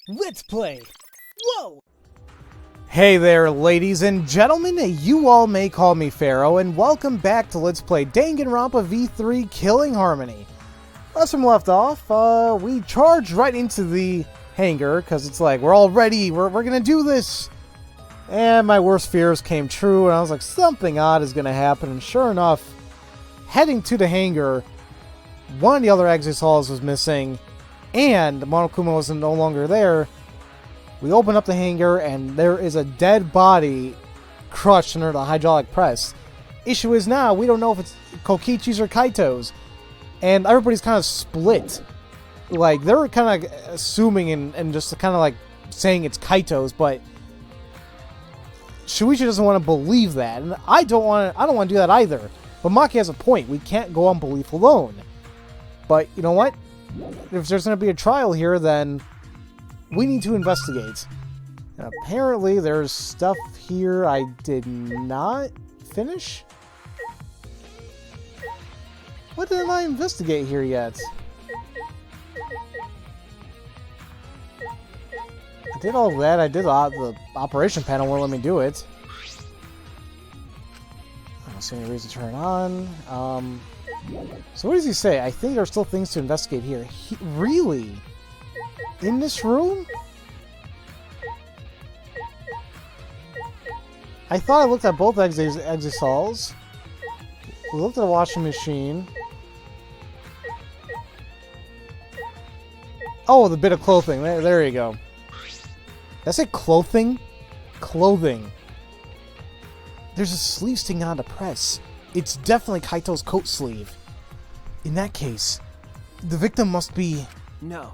Let's play! Whoa! Hey there, ladies and gentlemen, you all may call me Pharaoh, and welcome back to Let's Play Danganronpa V3 Killing Harmony. Last time we left off, we charged right into the hangar, because it's like, we're all ready, we're gonna do this! And my worst fears came true, and I was like, something odd is gonna happen, and sure enough, heading to the hangar, one of the other exit halls was missing, and Monokuma was no longer there. We open up the hangar, and there is a dead body crushed under the hydraulic press. Issue is now, we don't know if it's Kokichi's or Kaito's. And everybody's kind of split. Like, they were kind of assuming and just kind of like saying it's Kaito's, but Shuichi doesn't want to believe that. And I don't want to do that either. But Maki has a point. We can't go on belief alone. But, you know what? If there's going to be a trial here, then we need to investigate. And apparently there's stuff here I did not finish. What did I investigate here yet? I did all that. I did the operation panel won't let me do it. I don't see any reason to turn it on. So what does he say? I think there are still things to investigate here. Really? In this room? I thought I looked at both exit halls. We looked at the washing machine. Oh, the bit of clothing. There you go. Did I say clothing? Clothing. There's a sleeve sticking out of the press. It's definitely Kaito's coat sleeve. In that case, the victim must be... No.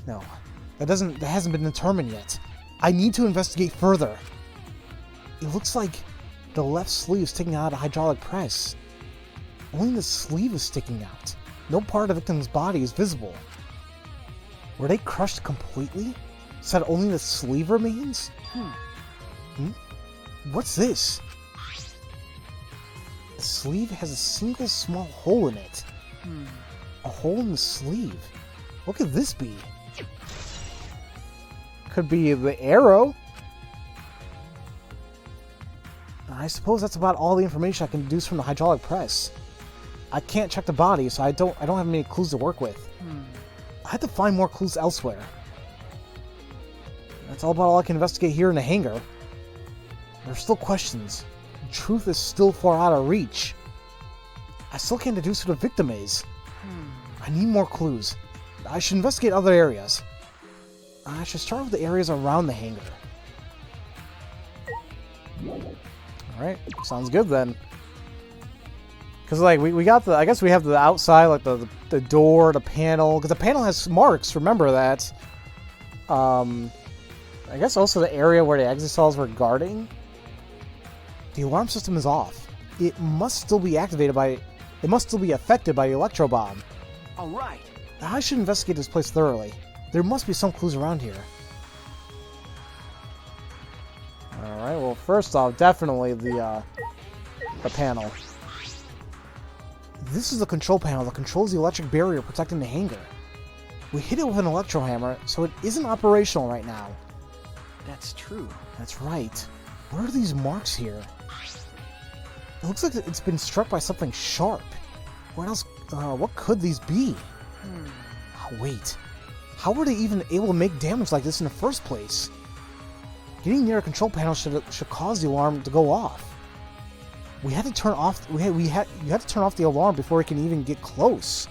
No. That hasn't been determined yet. I need to investigate further. It looks like the left sleeve is sticking out of the hydraulic press. Only the sleeve is sticking out. No part of the victim's body is visible. Were they crushed completely? So that only the sleeve remains? What's this? The sleeve has a single small hole in it. A hole in the sleeve. What could this be? Could be the arrow. I suppose that's about all the information I can deduce from the hydraulic press. I can't check the body, so I don't have any clues to work with. I had to find more clues elsewhere. That's all I can investigate here in the hangar. There are still questions. The truth is still far out of reach. I still can't deduce who the victim is. I need more clues. I should investigate other areas. I should start with the areas around the hangar. Alright, sounds good then. Because, like, we got the... I guess we have the outside, like, the door, the panel. Because the panel has marks, remember that. I guess also the area where the exit cells were guarding. The alarm system is off. It must still be activated by... It must still be affected by the electro bomb. Alright. I should investigate this place thoroughly. There must be some clues around here. Alright, well, first off, definitely the panel. This is the control panel that controls the electric barrier protecting the hangar. We hit it with an electro hammer, so it isn't operational right now. That's true. That's right. What are these marks here? It looks like it's been struck by something sharp. What else? What could these be? Oh, wait. How were they even able to make damage like this in the first place? Getting near a control panel should cause the alarm to go off. We had to turn off. You had to turn off the alarm before we can even get close.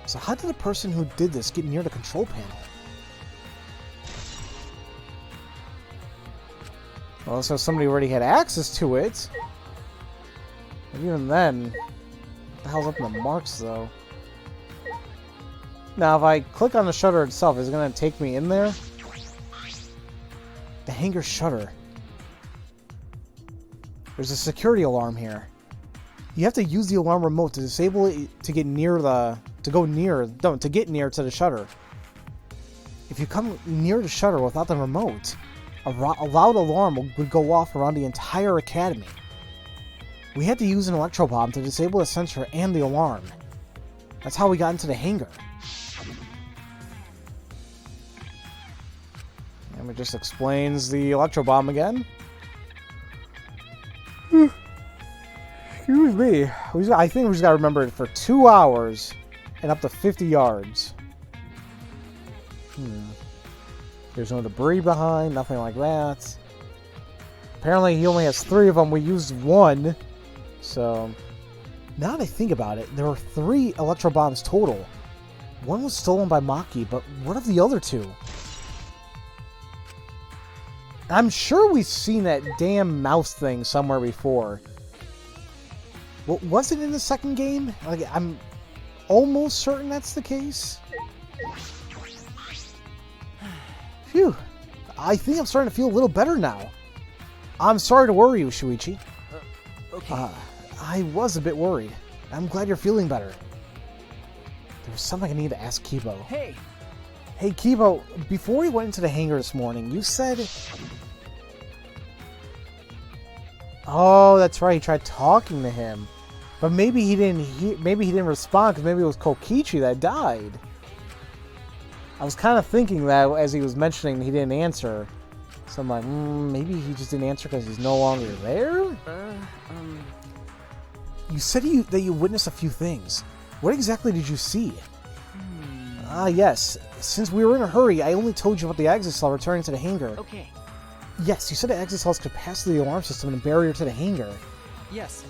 So how did the person who did this get near the control panel? Well, so somebody already had access to it. But even then, what the hell's up in the marks, though? Now, if I click on the shutter itself, is it going to take me in there? The hangar shutter. There's a security alarm here. You have to use the alarm remote to disable it to get near to get near to the shutter. If you come near the shutter without the remote, a loud alarm would go off around the entire academy. We had to use an electro bomb to disable the sensor and the alarm. That's how we got into the hangar. Let me just explains the electro bomb again. Excuse me. I think we just gotta remember it for 2 hours and up to 50 yards. There's no debris behind, nothing like that. Apparently he only has 3 of them. We used 1. So, now that I think about it, there were 3 electro bombs total. 1 was stolen by Maki, but what of the other 2? I'm sure we've seen that damn mouse thing somewhere before. Well, was it in the second game? Like, I'm almost certain that's the case. Phew. I think I'm starting to feel a little better now. I'm sorry to worry you, Shuichi. Okay. I was a bit worried. I'm glad you're feeling better. There was something I need to ask Kibo. Hey! Hey, Kibo, before we went into the hangar this morning, you said... Oh, that's right. He tried talking to him. But maybe he didn't respond because maybe it was Kokichi that died. I was kind of thinking that as he was mentioning he didn't answer. So I'm like, maybe he just didn't answer because he's no longer there? You said that you witnessed a few things. What exactly did you see? Yes. Since we were in a hurry, I only told you about the exit cell returning to the hangar. Okay. Yes, you said the exit cells could pass through the alarm system and a barrier to the hangar. Yes.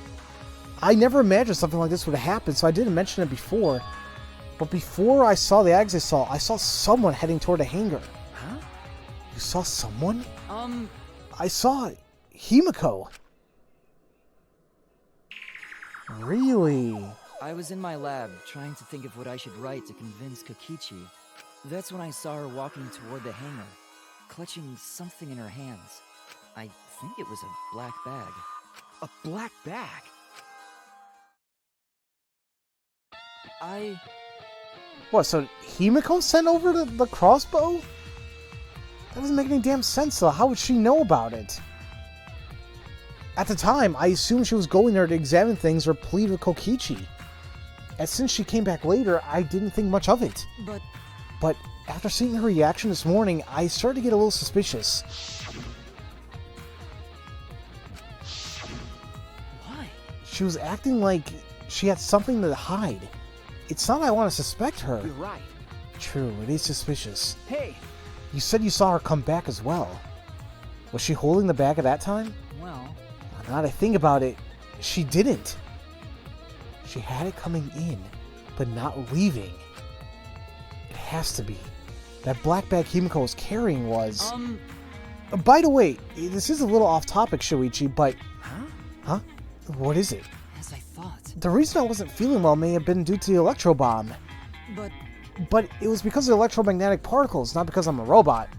I never imagined something like this would happen, so I didn't mention it before. But before I saw the exit cell, I saw someone heading toward the hangar. Huh? You saw someone? I saw Himiko. Really? I was in my lab, trying to think of what I should write to convince Kokichi. That's when I saw her walking toward the hangar, clutching something in her hands. I think it was a black bag. A black bag? What, so Himiko sent over the crossbow? That doesn't make any damn sense, though. How would she know about it? At the time, I assumed she was going there to examine things or plead with Kokichi. And since she came back later, I didn't think much of it. But after seeing her reaction this morning, I started to get a little suspicious. Why? She was acting like she had something to hide. It's not I want to suspect her. You're right. True, it is suspicious. Hey! You said you saw her come back as well. Was she holding the bag at that time? Well, Now that I think about it, she didn't. She had it coming in, but not leaving. It has to be. That black bag Himiko was carrying was... By the way, this is a little off topic, Shuichi, but... Huh? What is it? as I thought. The reason I wasn't feeling well may have been due to the electro bomb. But it was because of the electromagnetic particles, not because I'm a robot.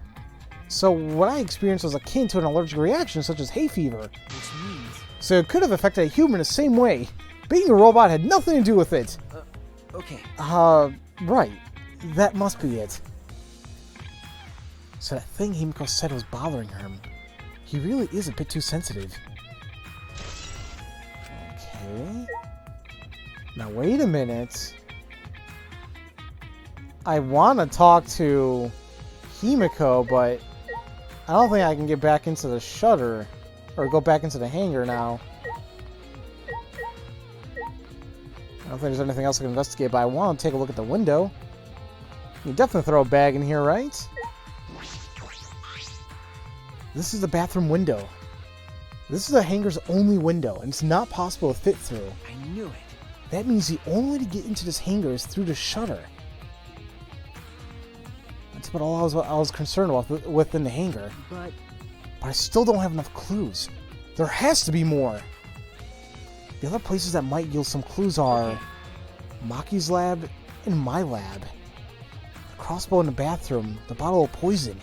So what I experienced was akin to an allergic reaction, such as hay fever. Which means... So it could have affected a human the same way. Being a robot had nothing to do with it. Okay. Right. That must be it. So that thing Himiko said was bothering him. He really is a bit too sensitive. Okay. Now wait a minute. I want to talk to Himiko, but I don't think I can get back into the shutter. Or go back into the hangar now. I don't think there's anything else I can investigate, but I want to take a look at the window. You can definitely throw a bag in here, right? This is the bathroom window. This is the hangar's only window, and it's not possible to fit through. I knew it. That means the only way to get into this hangar is through the shutter. That's about all I was concerned with within the hangar. But I still don't have enough clues. There has to be more. The other places that might yield some clues are Maki's lab and my lab. The crossbow in the bathroom, the bottle of poison.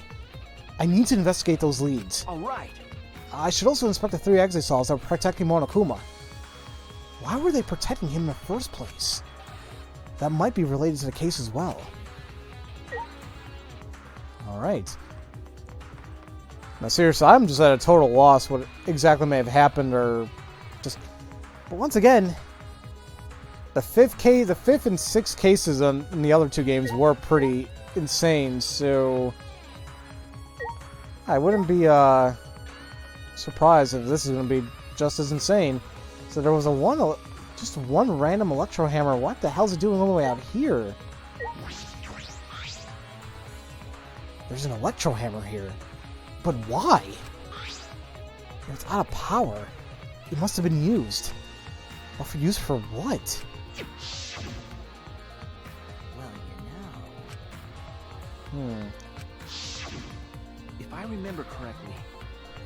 I need to investigate those leads. alright. I should also inspect the 3 exit cells that were protecting Monokuma. Why were they protecting him in the first place? That might be related to the case as well. Alright. Now seriously, I'm just at a total loss what exactly may have happened or just... But once again, the fifth and sixth cases in the other 2 games were pretty insane, so... I wouldn't be surprised if this is going to be just as insane. So there was just one random electro hammer. What the hell's it doing all the way out here? There's an electro hammer here. But why? It's out of power. It must have been used. Well, used for what? Well, you know. If I remember correctly,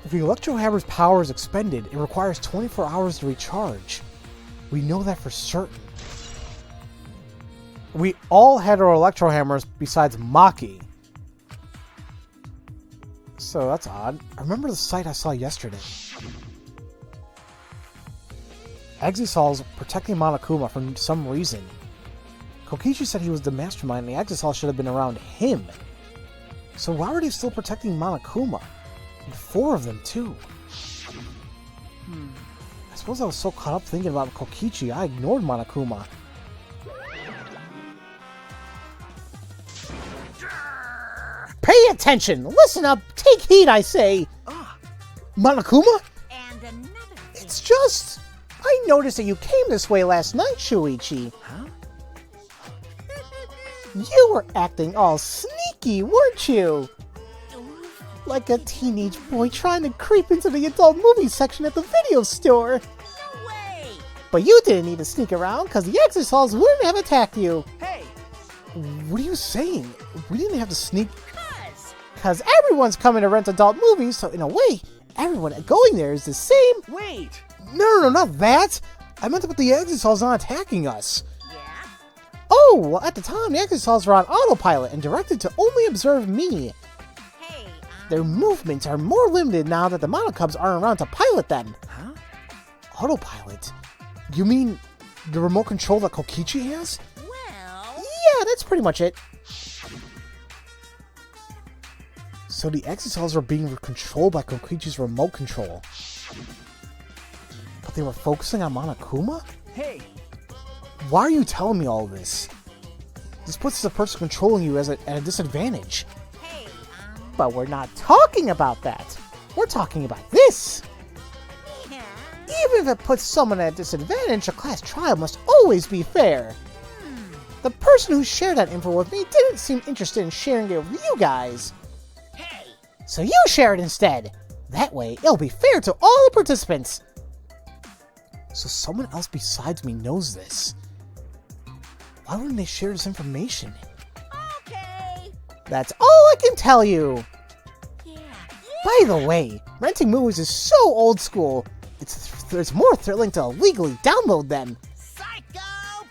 If the electro hammer's power is expended, it requires 24 hours to recharge. We know that for certain. We all had our electro hammers besides Maki. So that's odd. I remember the site I saw yesterday. Exisals protecting Monokuma for some reason. Kokichi said he was the mastermind and the Exisal should have been around him. So why were they still protecting Monokuma? And 4 of them too. I suppose I was so caught up thinking about Kokichi, I ignored Monokuma. Pay attention! Listen up! Take heed, I say! Monokuma? And another It's just... I noticed that you came this way last night, Shuichi. huh? You were acting all sneaky, weren't you? Like a teenage boy trying to creep into the adult movie section at the video store. No way! But you didn't need to sneak around, because the Exisals wouldn't have attacked you. Hey! What are you saying? We didn't have to sneak... Cuz! Because everyone's coming to rent adult movies, so in a way, everyone going there is the same... Wait! No, not that! I meant that the Exisals aren't attacking us. Yeah? Oh, well, at the time, the Exisals were on autopilot and directed to only observe me. Hey, Their movements are more limited now that the Monocubs aren't around to pilot them. Huh? Autopilot? You mean the remote control that Kokichi has? well... Yeah, that's pretty much it. So the Exisals are being controlled by Kokichi's remote control. But they were focusing on Monokuma? Hey! Why are you telling me all this? This puts the person controlling you at a disadvantage. Hey, But we're not talking about that. We're talking about this. yeah? Even if it puts someone at a disadvantage, a class trial must always be fair. The person who shared that info with me didn't seem interested in sharing it with you guys. Hey! So you share it instead. That way, it'll be fair to all the participants. So someone else besides me knows this. Why wouldn't they share this information? Okay! That's all I can tell you. Yeah. By the way, renting movies is so old school. It's more thrilling to illegally download them. Psycho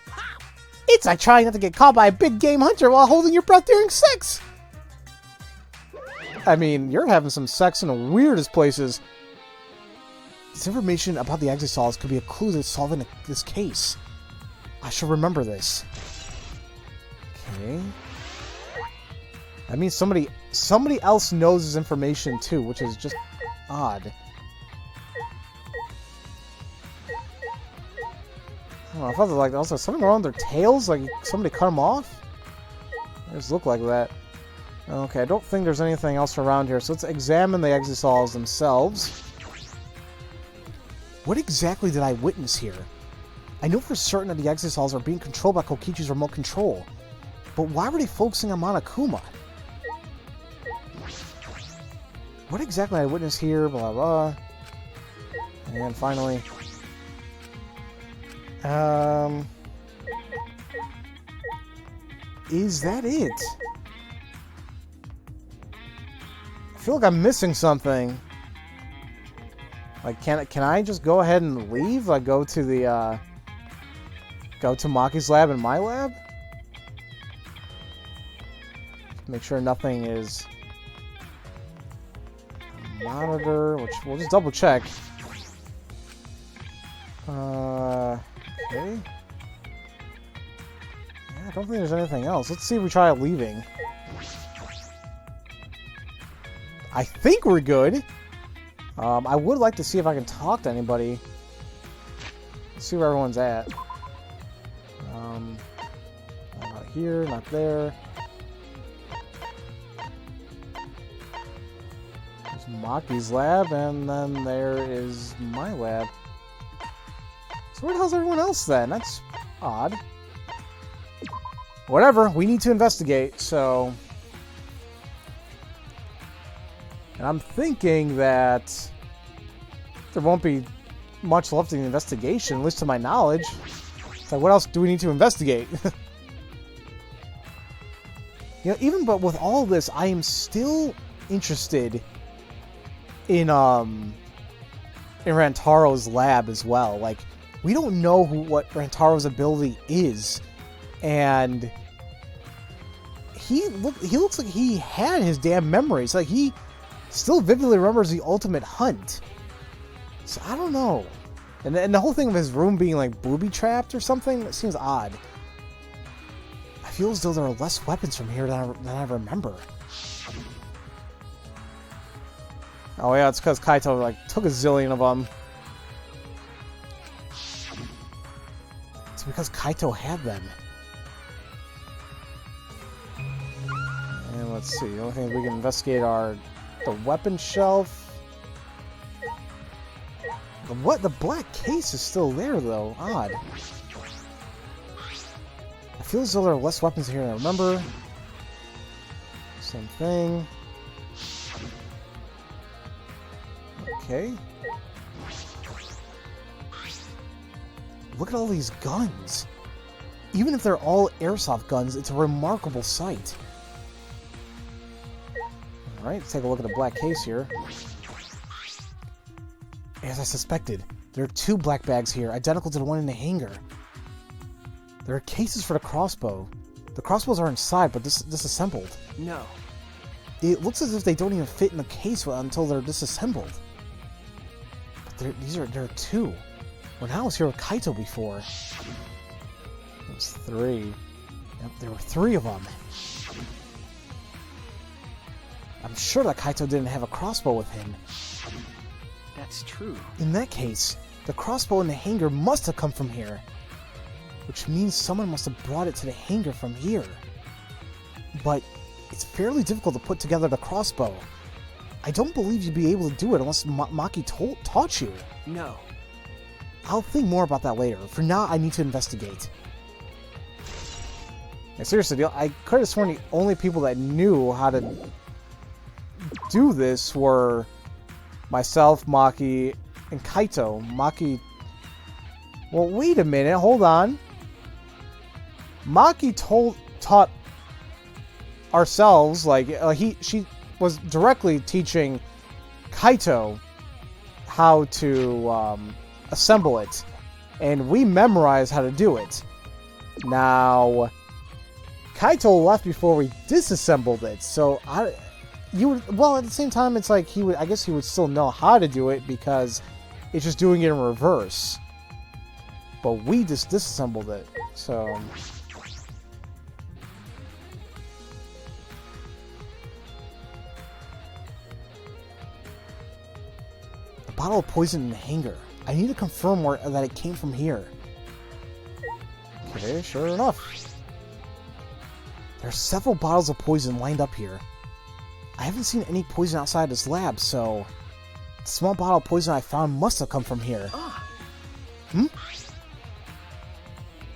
Pop! It's like trying not to get caught by a big game hunter while holding your breath during sex. I mean, you're having some sex in the weirdest places. This information about the Exisals could be a clue to solving this case. I should remember this. Okay. I mean, somebody else knows this information too, which is just odd. I don't know, I thought like also something wrong with their tails, like somebody cut them off. They just look like that. Okay, I don't think there's anything else around here, so let's examine the Exisals themselves. What exactly did I witness here? I know for certain that the Exisals are being controlled by Kokichi's remote control, but why were they focusing on Monokuma? What exactly did I witness here? Blah blah. And finally, is that it? I feel like I'm missing something. Like, can I just go ahead and leave? Like, go to the, go to Maki's lab and my lab? Make sure nothing is... Monitor, which we'll just double check. Okay. Yeah, I don't think there's anything else. Let's see if we try leaving. I think we're good. I would like to see if I can talk to anybody. Let's see where everyone's at. Not here, not there. Maki's lab, and then there is my lab. So where the hell's everyone else then? That's odd. Whatever, we need to investigate, so... And I'm thinking that there won't be much left in the investigation, at least to my knowledge. It's like, what else do we need to investigate? You know, even but with all this, I am still interested in Rantaro's lab as well. Like, we don't know what Rantaro's ability is, and he looks like he had his damn memories. Like, he still vividly remembers the ultimate hunt. So I don't know. And the whole thing of his room being like booby-trapped or something, that seems odd. I feel as though there are less weapons from here than I remember. Oh yeah, it's because Kaito like took a zillion of them. It's because Kaito had them. And let's see, the only thing we can investigate are the weapon shelf. The black case is still there though. Odd. I feel as though there are less weapons here than I remember. Same thing. Okay. Look at all these guns. Even if they're all airsoft guns, it's a remarkable sight. Alright, let's take a look at the black case here. As I suspected, there are 2 black bags here, identical to the one in the hangar. There are cases for the crossbow. The crossbows are inside, but disassembled. No. It looks as if they don't even fit in the case until they're disassembled. But there are 2. When I was here with Kaito before, it was 3. Yep, there were 3 of them. I'm sure that Kaito didn't have a crossbow with him. That's true. In that case, the crossbow in the hangar must have come from here. Which means someone must have brought it to the hangar from here. But it's fairly difficult to put together the crossbow. I don't believe you'd be able to do it unless Maki taught you. No. I'll think more about that later. For now, I need to investigate. Now, seriously, I could have sworn the only people that knew how to do this were myself, Maki, and Kaito. Maki... Well, wait a minute. Hold on. Maki taught ourselves, she was directly teaching Kaito how to assemble it, and we memorized how to do it. Now, Kaito left before we disassembled it, so at the same time, it's like I guess he would still know how to do it because it's just doing it in reverse. But we just disassembled it, so... The bottle of poison in the hangar. I need to confirm that it came from here. Okay, sure enough. There are several bottles of poison lined up here. I haven't seen any poison outside this lab, so... The small bottle of poison I found must have come from here.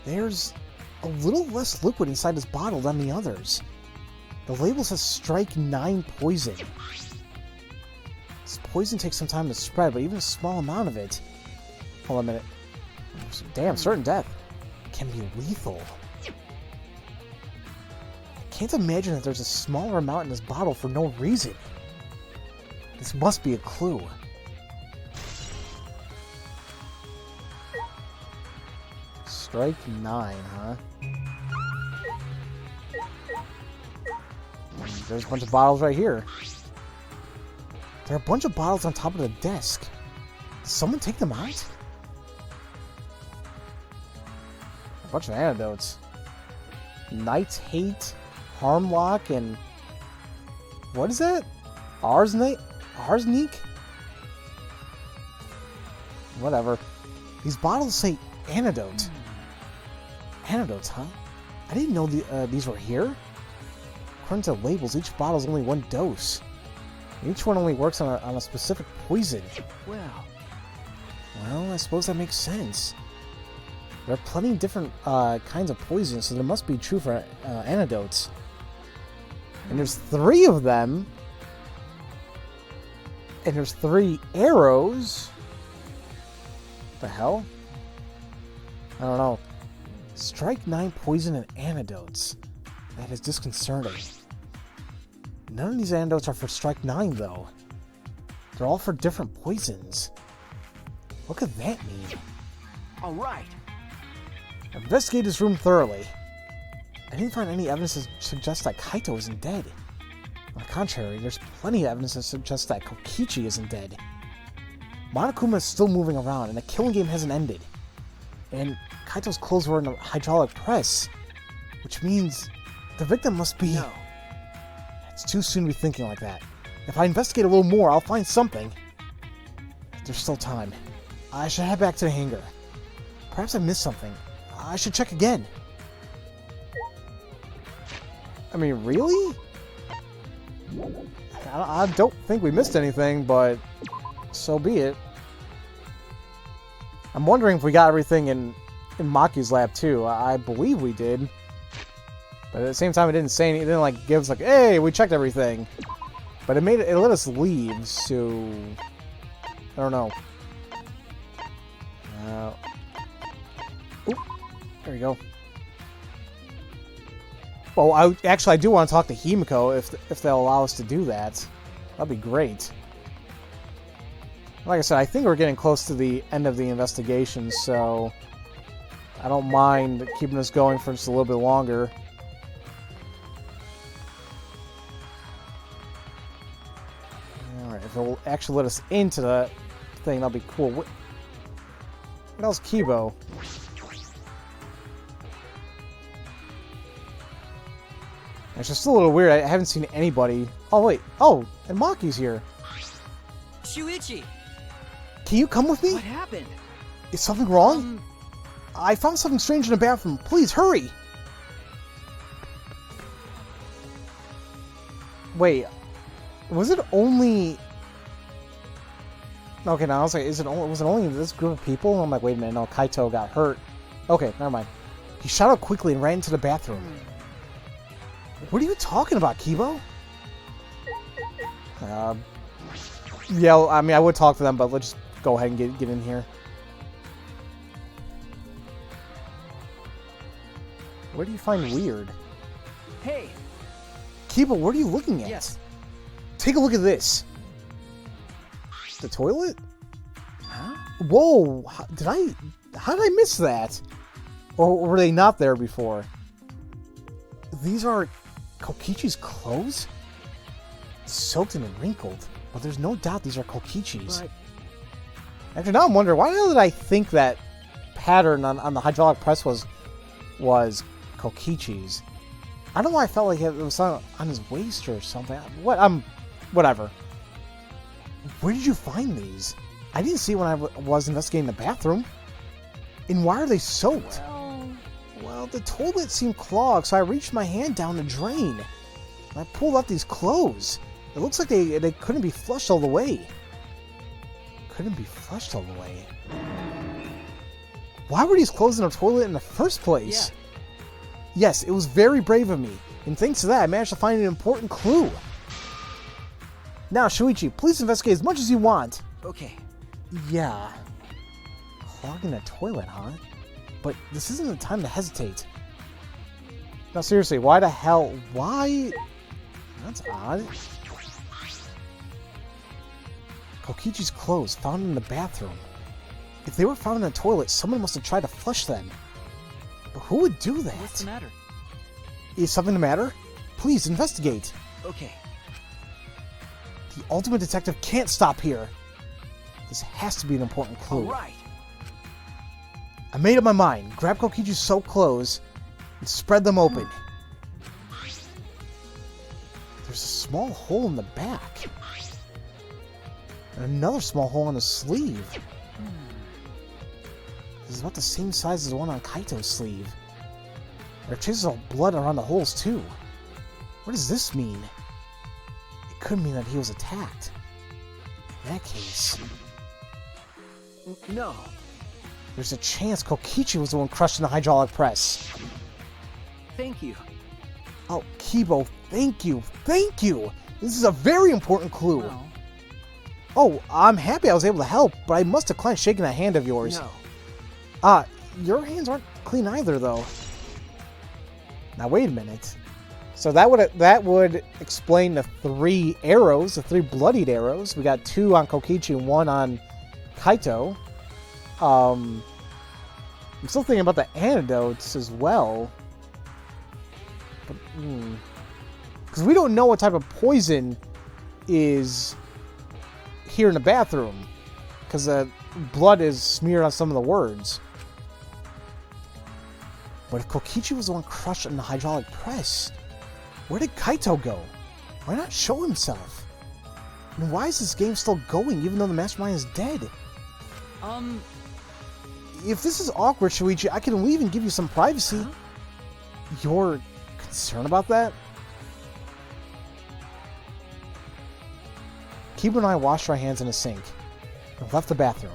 There's a little less liquid inside this bottle than the others. The label says strike 9 poison. This poison takes some time to spread, but even a small amount of it... Hold on a minute. Damn, certain death can be lethal. I can't imagine that there's a smaller amount in this bottle for no reason. This must be a clue. Strike 9, huh? And there's a bunch of bottles right here. There are a bunch of bottles on top of the desk. Did someone take them out? A bunch of antidotes. Night's Hate, Harmlock, and... What is that? Arsenic? Whatever. These bottles say antidote. Antidotes, huh? I didn't know these were here. According to the labels, each bottle is only 1 dose. Each one only works on a specific poison. Well, Well, I suppose that makes sense. There are plenty of different kinds of poisons, so there must be true for antidotes. And there's 3 of them. And there's 3 arrows. The hell? I don't know. Strike 9 poison and antidotes. That is disconcerting. None of these antidotes are for strike 9, though. They're all for different poisons. What could that mean? all right. Investigate this room thoroughly. I didn't find any evidence that suggests that Kaito isn't dead. On the contrary, there's plenty of evidence that suggests that Kokichi isn't dead. Monokuma is still moving around, and the killing game hasn't ended. And Kaito's clothes were in a hydraulic press, which means the victim must be... No. It's too soon to be thinking like that. If I investigate a little more, I'll find something. There's still time. I should head back to the hangar. Perhaps I missed something. I should check again. I mean, really? I don't think we missed anything, but so be it. I'm wondering if we got everything in Maki's lab too. I believe we did. But at the same time, it didn't say anything. It didn't like give us like, hey, we checked everything. But it let us leave, so I don't know. Oop, there we go. Well, I do want to talk to Himiko if they'll allow us to do that. That'd be great. Like I said, I think we're getting close to the end of the investigation, so I don't mind keeping this going for just a little bit longer. Alright, if it'll actually let us into the thing, that'll be cool. What else, Kibo? It's just a little weird. I haven't seen anybody. Oh, wait. Oh, and Maki's here. Shuichi! Can you come with me? What happened? Is something wrong? I found something strange in the bathroom. Please, hurry! Wait. Was it only... Okay, now I was like, was it only this group of people? I'm like, wait a minute, no, Kaito got hurt. Okay, never mind. He shot out quickly and ran into the bathroom. What are you talking about, Kibo? Yeah, I mean, I would talk to them, but let's just go ahead and get in here. Where do you find weird? Hey. Kibo, what are you looking at? Yes. Take a look at this. The toilet? Huh? Whoa! How did I miss that? Or were they not there before? These are Kokichi's clothes? Soaked and wrinkled. But there's no doubt these are Kokichi's. But... Actually, now I'm wondering, why the hell did I think that pattern on the hydraulic press was Kokichi's? I don't know why I felt like it was on his waist or something. Whatever. Where did you find these? I didn't see when I was investigating the bathroom. And why are they soaked? Well, the toilet seemed clogged, so I reached my hand down the drain. And I pulled out these clothes. It looks like they couldn't be flushed all the way. Couldn't be flushed all the way. Why were these clothes in the toilet in the first place? Yeah. Yes, it was very brave of me. And thanks to that, I managed to find an important clue. Now, Shuichi, please investigate as much as you want. Okay. Yeah. Clogging a toilet, huh? But this isn't the time to hesitate. Now, seriously, why the hell? Why? That's odd. Kokichi's clothes found in the bathroom. If they were found in the toilet, someone must have tried to flush them. But who would do that? What's the matter? Is something the matter? Please investigate. Okay. The ultimate detective can't stop here. This has to be an important clue. All right. I made up my mind. Grab Kokichi's soaked clothes and spread them open. There's a small hole in the back. And another small hole on the sleeve. This is about the same size as the one on Kaito's sleeve. There are traces of blood around the holes too. What does this mean? It could mean that he was attacked. In that case, No. there's a chance Kokichi was the one crushed in the hydraulic press. Thank you. Oh, Kibo, thank you. Thank you. This is a very important clue. Well, Oh, I'm happy I was able to help, but I must decline shaking that hand of yours. No. Your hands aren't clean either, though. Now, wait a minute. So that would explain the 3 arrows, the 3 bloodied arrows. We got 2 on Kokichi and 1 on Kaito. I'm still thinking about the antidotes as well. But, because we don't know what type of poison is here in the bathroom. Because the blood is smeared on some of the words. But if Kokichi was the one crushed in the hydraulic press, where did Kaito go? Why not show himself? And why is this game still going even though the mastermind is dead? If this is awkward, Shuichi, I can leave and give you some privacy. You're concerned about that? Kibo and I washed our hands in a sink and left the bathroom.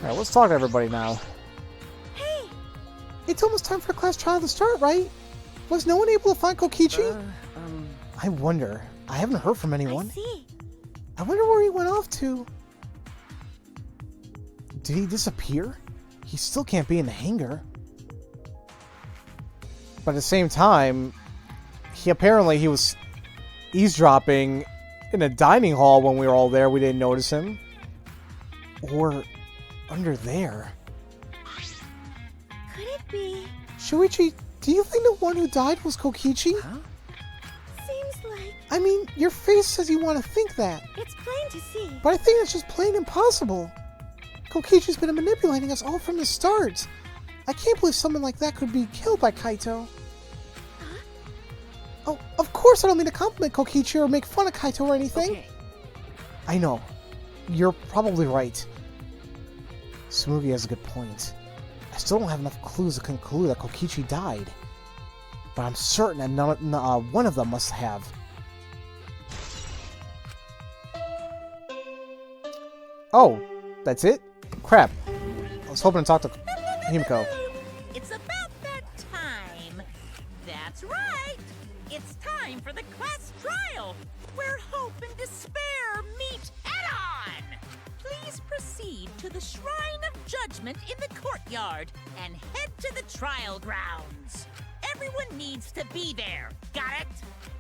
Alright, let's talk to everybody now. Hey! It's almost time for class trial to start, right? Was no one able to find Kokichi? I wonder. I haven't heard from anyone. I see. I wonder where he went off to. Did he disappear? He still can't be in the hangar. But at the same time, he was eavesdropping in a dining hall when we were all there. We didn't notice him. Or under there. Could it be? Shuichi, do you think the one who died was Kokichi? Huh? Seems like I mean, your face says you want to think that. it's plain to see. But I think it's just plain impossible. Kokichi's been manipulating us all from the start. I can't believe someone like that could be killed by Kaito. Huh? Oh, of course I don't mean to compliment Kokichi or make fun of Kaito or anything. Okay. I know. You're probably right. Smugi has a good point. I still don't have enough clues to conclude that Kokichi died. But I'm certain that one of them must have. Oh, that's it? Crap. I was hoping to talk to Himiko. It's about that time. That's right. It's time for the class trial, where hope and despair meet head-on. Please proceed to the Shrine of Judgment in the courtyard and head to the trial grounds. Everyone needs to be there. Got it?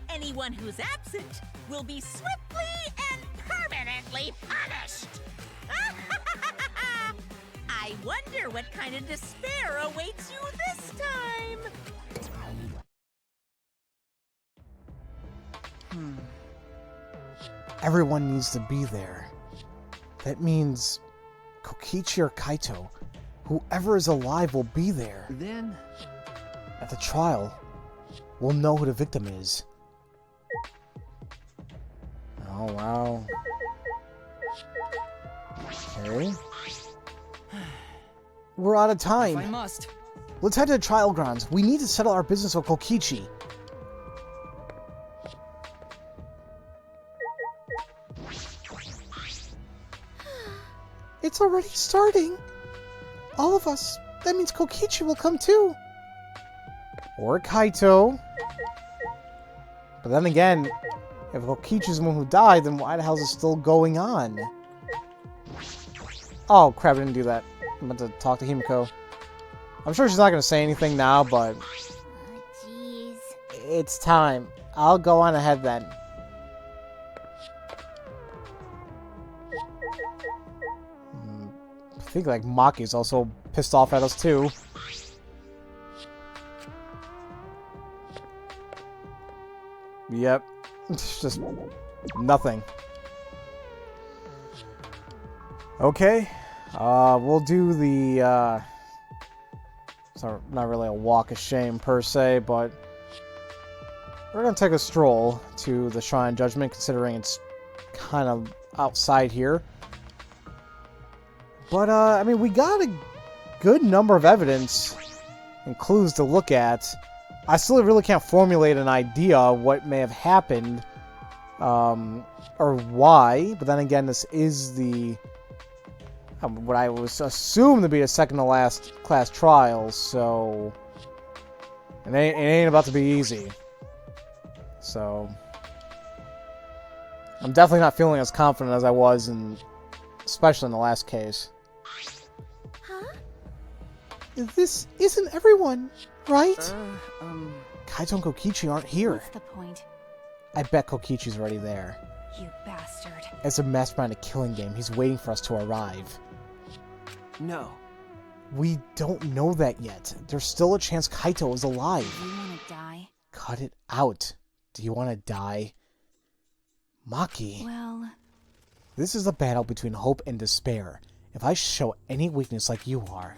Anyone who's absent will be swiftly and permanently punished. I wonder what kind of despair awaits you this time. Everyone needs to be there. That means Kokichi or Kaito, whoever is alive will be there. Then, At the trial, we'll know who the victim is. Oh, wow. Okay. We're out of if I time. must. Let's head to the trial grounds. We need to settle our business with Kokichi. It's already starting. All of us. That means Kokichi will come too. Or Kaito. But then again, if Kokichi's the one who died, then why the hell is it still going on? Oh, crap, I didn't do that. I'm about to talk to Himiko. I'm sure she's not going to say anything now, but Jeez. it's time. I'll go on ahead then. I think, like, Maki's also pissed off at us, too. Yep. It's just nothing. Okay. We'll do the, it's not really a walk of shame, per se, but we're gonna take a stroll to the Shrine of Judgment, considering it's kind of outside here. But, I mean, we got a good number of evidence and clues to look at. I still really can't formulate an idea of what may have happened, or why. But then again, this is the what I was assumed to be the second to last class trial, so it ain't about to be easy. So I'm definitely not feeling as confident as I was, especially in the last case. Huh? This isn't everyone, right? Kaito and Kokichi aren't here. What's the point? I bet Kokichi's already there. You bastard. As a mastermind of killing game, he's waiting for us to arrive. No. We don't know that yet. There's still a chance Kaito is alive. Do you want to die? Cut it out. Do you want to die? Maki. Well... This is a battle between hope and despair. If I show any weakness like you are,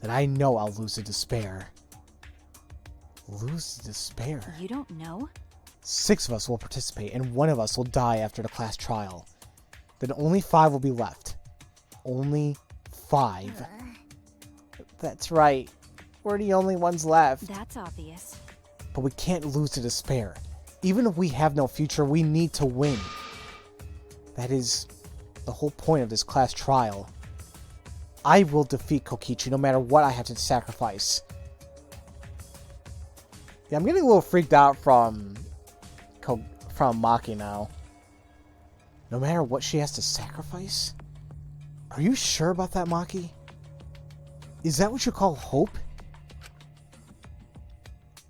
then I know I'll lose to despair. Lose to despair? You don't know? 6 of us will participate, and 1 of us will die after the class trial. Then only 5 will be left. Only 5. That's right. We're the only ones left. That's obvious. But we can't lose to despair. Even if we have no future, we need to win. That is the whole point of this class trial. I will defeat Kokichi no matter what I have to sacrifice. Yeah, I'm getting a little freaked out from Maki now. No matter what she has to sacrifice? Are you sure about that, Maki? Is that what you call hope?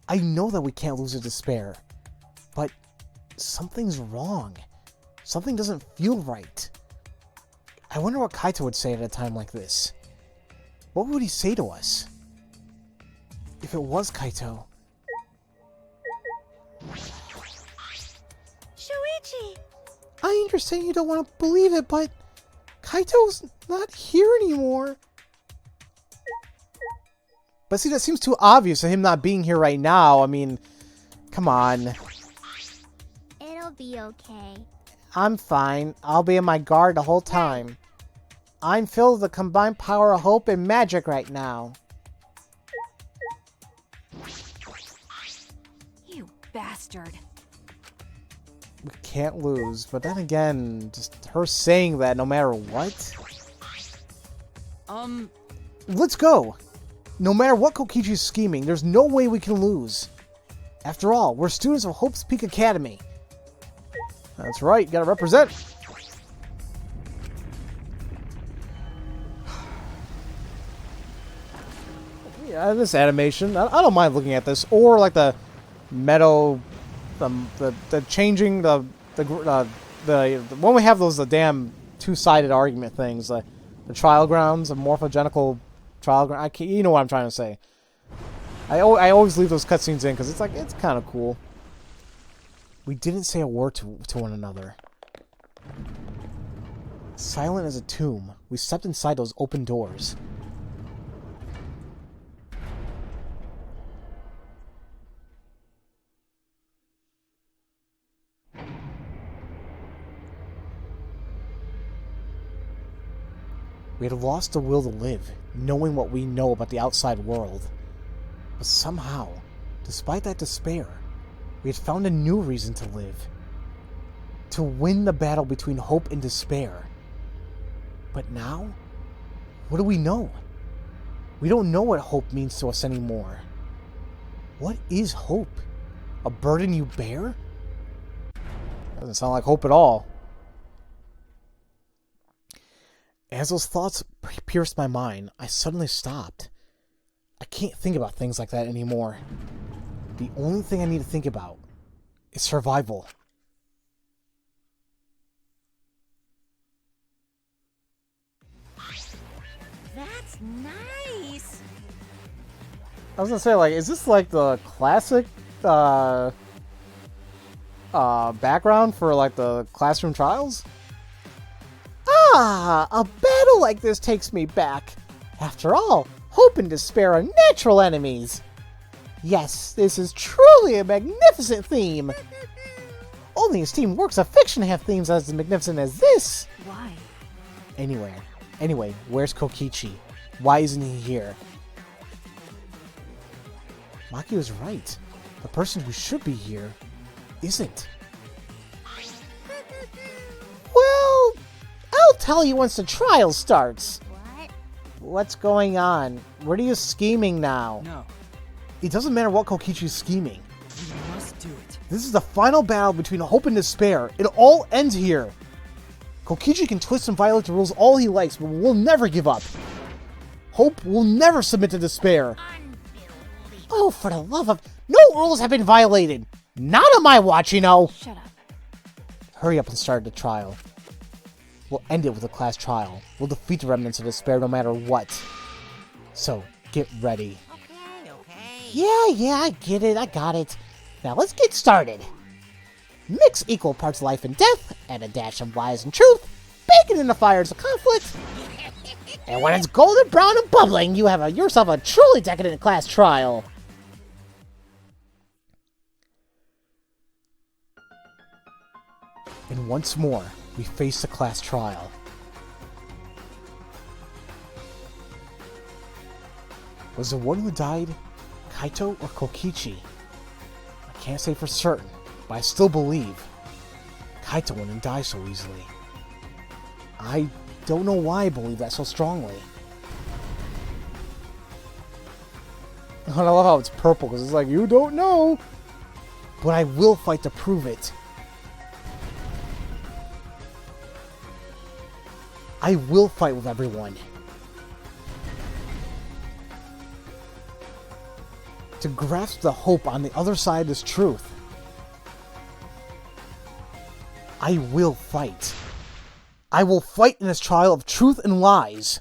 I know that we can't lose to despair, but something's wrong. Something doesn't feel right. I wonder what Kaito would say at a time like this. What would he say to us? If it was Kaito... Shuichi! I understand you don't want to believe it, but Kaito's not here anymore. But see, that seems too obvious of him not being here right now. I mean, come on. It'll be okay. I'm fine. I'll be in my guard the whole time. I'm filled with the combined power of hope and magic right now. You bastard. We can't lose, but then again, just her saying that no matter what. Let's go! No matter what Kokichi's scheming, there's no way we can lose. After all, we're students of Hope's Peak Academy. That's right, gotta represent. Yeah, this animation, I don't mind looking at this. Or like the meadow, the changing, the when we have those the damn two-sided argument things, the trial grounds, the morphogenical trial ground. You know what I'm trying to say. I always leave those cutscenes in because it's like it's kind of cool. We didn't say a word to one another. Silent as a tomb, we stepped inside those open doors. We had lost the will to live, knowing what we know about the outside world. But somehow, despite that despair, we had found a new reason to live. To win the battle between hope and despair. But now, what do we know? We don't know what hope means to us anymore. What is hope? A burden you bear? Doesn't sound like hope at all. As those thoughts pierced my mind, I suddenly stopped. I can't think about things like that anymore. The only thing I need to think about is survival. That's nice. I was gonna say, like, is this like the classic background for like the classroom trials? Ah, a battle like this takes me back. After all, hope and despair are natural enemies. Yes, this is truly a magnificent theme. Only esteemed works of fiction have themes as magnificent as this. Why? Anyway, Anyway, where's Kokichi? Why isn't he here? Maki was right. The person who should be here isn't. Well, I'll tell you once the trial starts. What? What's going on? What are you scheming now? No, It doesn't matter what Kokichi's scheming. we must do it. This is the final battle between hope and despair. It all ends here. Kokichi can twist and violate the rules all he likes, but we'll never give up. Hope will never submit to despair. Unbelievable. Oh, for the love of... No rules have been violated! Not on my watch, you know! Shut up. Hurry up and start the trial. We'll end it with a class trial. We'll defeat the remnants of despair no matter what. So, get ready. Okay. Yeah, I get it. I got it. Now let's get started. Mix equal parts life and death, and a dash of lies and truth. Bake it in the fires of conflict. And when it's golden brown and bubbling, you have yourself a truly decadent class trial. And once more, we face the class trial. Was the one who died Kaito or Kokichi? I can't say for certain, but I still believe Kaito wouldn't die so easily. I don't know why I believe that so strongly. And I love how it's purple, because it's like, you don't know! But I will fight to prove it. I will fight with everyone. To grasp the hope on the other side of this truth. I will fight. I will fight in this trial of truth and lies.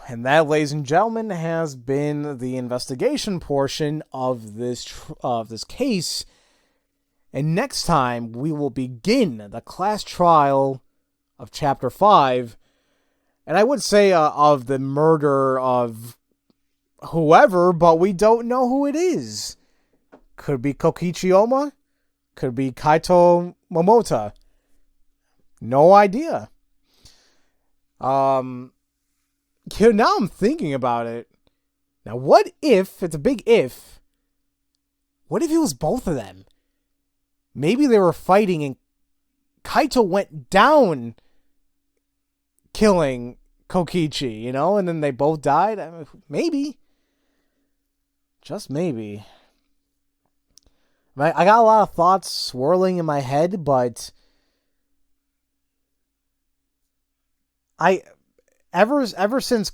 And that, ladies and gentlemen, has been the investigation portion of this case. And next time, we will begin the class trial of Chapter 5. And I would say of the murder of whoever, but we don't know who it is. Could be Kokichi Oma. Could be Kaito Momota. No idea. Now I'm thinking about it. Now what if, it's a big if, what if it was both of them? Maybe they were fighting and Kaito went down killing Kokichi, you know, and then they both died? I mean, maybe. Just maybe. I got a lot of thoughts swirling in my head, but ever since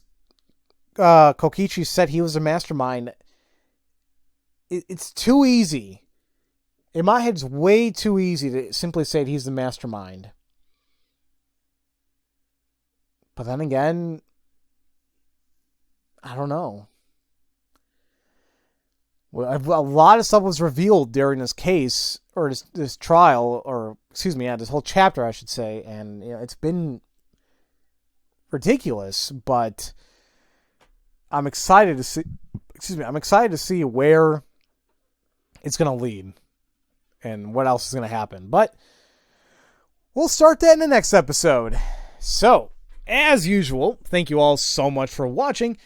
Kokichi said he was a mastermind, it's too easy. In my head, it's way too easy to simply say he's the mastermind. But then again, I don't know. Well, a lot of stuff was revealed during this case, or this trial, or excuse me, this whole chapter, I should say, and you know, it's been ridiculous. But I'm excited to see. I'm excited to see where it's going to lead and what else is going to happen. But we'll start that in the next episode. So, as usual, thank you all so much for watching.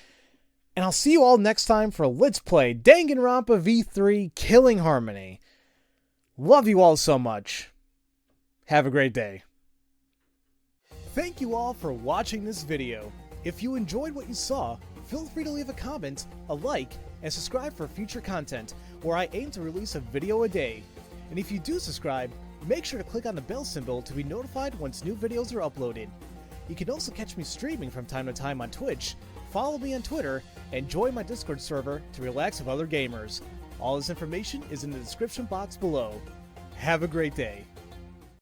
And I'll see you all next time for Let's Play Danganronpa V3 Killing Harmony. Love you all so much. Have a great day. Thank you all for watching this video. If you enjoyed what you saw, feel free to leave a comment, a like, and subscribe for future content, where I aim to release a video a day. And if you do subscribe, make sure to click on the bell symbol to be notified once new videos are uploaded. You can also catch me streaming from time to time on Twitch, follow me on Twitter, and join my Discord server to relax with other gamers. All this information is in the description box below. Have a great day.